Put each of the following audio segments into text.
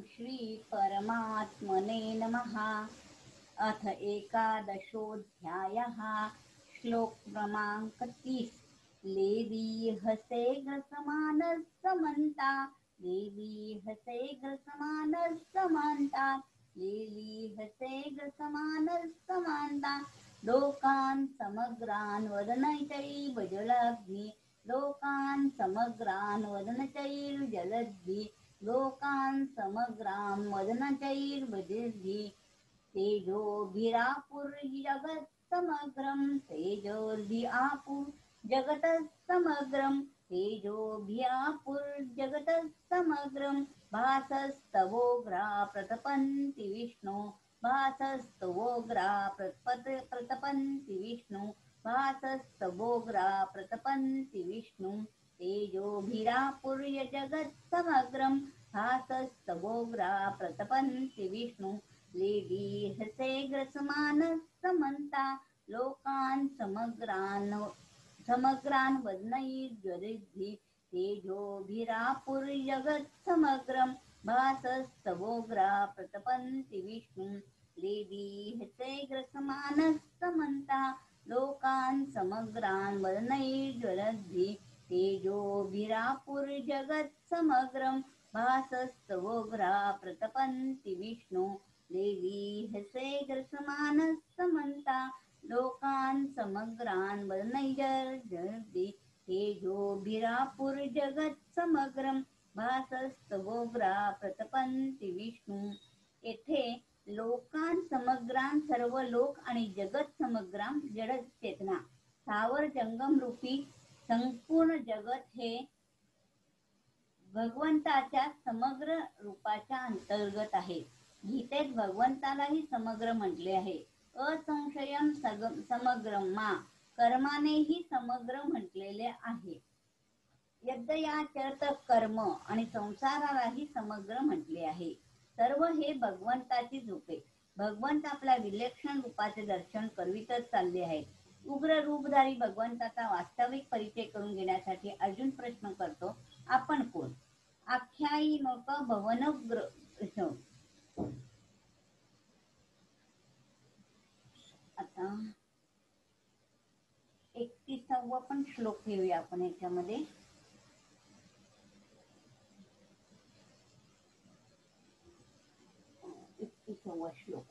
श्री परमात्मने नमः। अथ एकादशोऽध्यायः। श्लोक क्रमांक 30। लेवी हसे ग्रसमानः समन्ता, लेवी हसे ग्रसमानः समन्ता, लेवी हसे ग्रसमानः समन्ता। लोकान् समग्रान् वदनचैर्जलद्भिः, लोकान् समग्रान् वदनचैर्जलद्भिः, लोकान् समग्रान् वदनचैर्जलद्भिः। तेजोभिरापुर्जगत् समग्रं, तेजोभिरापुर्जगतः समग्रं, तेजोभिरापुर्जगतः समग्रं। भासस्तवोग्रा प्रतपन्ति विष्णु, भासस्तवोग्रा प्रतपन्ति विष्णु, भासस्तवोग्रा प्रतपन्ति विष्णु। तेजोभिरापुर्य जगत् समग्रं, भासस्तवोग्रा प्रतपन्ति विष्णु। लेवी हसे ग्रसमानः समन्ता, लोकान् समग्रान् वदनैर्ज्वलद्भिः। तेजोभिरापुर्जगत् समग्रं, भासस्तवोग्रा प्रतपन्ति विष्णु। लेवी हसे ग्रसमानः समन्ता, लोकान् समग्रान् वदनैर्ज्वलद्भिः। तेजोभिरापुर्जगत् समग्रं, भासस्तवोग्रा प्रतपन्ति विष्णु। लेवी हसे ग्रसमानः समन्ता, लोकान् समग्रान् वदनैर्ज्वलद्भिः। तेजोभिरापुर्जगत् समग्रं, भासस्तवोग्रा प्रतपन्ति विष्णु। येथे लोकान् समग्रान सर्व लोक आणि जगत समग्राम जड चेतना स्थावर जंगम रूपी संपूर्ण जगत हे भगवंताच्या समग्र रूपाच्या अंतर्गत आहे। गीतेत भगवंतालाही समग्र म्हटले आहे। असंशयम समग्रमा कर्मानेही समग्र म्हटलेले आहे। यज्ञयाचरत कर्म आणि संसारालाही समग्र म्हटले आहे। सर्व हे भगवंताची रूपे। भगवंत आपल्या विलक्षण रूपाचे दर्शन करवितच चालले आहेत। उग्र रूपधारी भगवंताचा वास्तविक परिचय करून घेण्यासाठी अर्जुन प्रश्न करतो, आपण कोण? आख्यायिनक भवनग्र आता 31वा पण श्लोक घेऊया आपण याच्यामध्ये। 31वा श्लोक।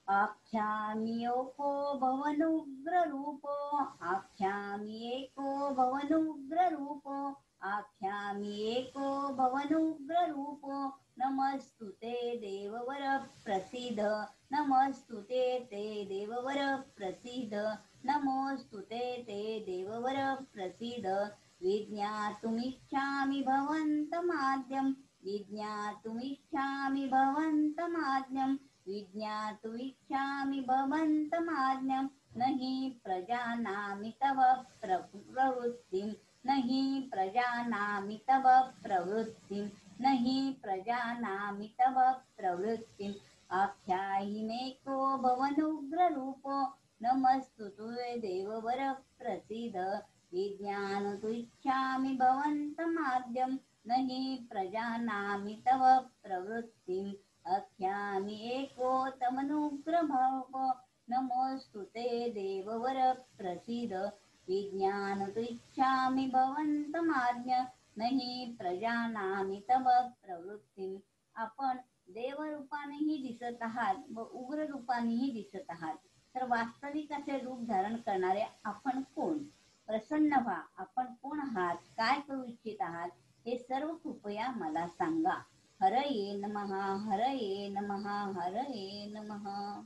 आख्याम्येको भवनुग्र रूपो, आख्याम्येको भवनुग्र रूपो, आख्याम्येको भवनुग्र रूपो। नमस्तुते देववर प्रसीद, नमस्तुते ते देववर प्रसीद, नमोस्तुते ते देववर प्रसीद। विज्ञातुमिच्छामि भवन्तमाद्यं, विज्ञातुमिच्छामि भवन्तमाद्यं, विज्ञातुमिच्छामि भवन्तमाद्यं। न हि प्रजानामि तव प्रवृत्तिं, न हि प्रजानामि तव प्रवृत्तिं, न हि प्रजानामि तव प्रवृत्तिम्। आख्यायिनेको भवनुग्र रूपो, नमस्तुते देववर प्रसीद। विज्ञातुमिच्छामि भवन्तमाद्यं, न हि प्रजानामि तव प्रवृत्तिम्। आख्याम्येको तमनुग्रभावो, नमोस्तुते देववर प्रसीद। विज्ञातुमिच्छामि भवन्तमाद्यं, न हि प्रजानामि तव प्रवृत्तिम्। आपण देवरूपानेही दिसत आहात व उग्र रूपानेही दिसत आहात, तर वास्तविक असे रूप धारण करणारे आपण कोण? प्रसन्न व्हा, आपण कोण आहात, काय करू इच्छित आहात, हे सर्व कृपया मला सांगा। हरये नमः, हरये नमः, हरये नमः।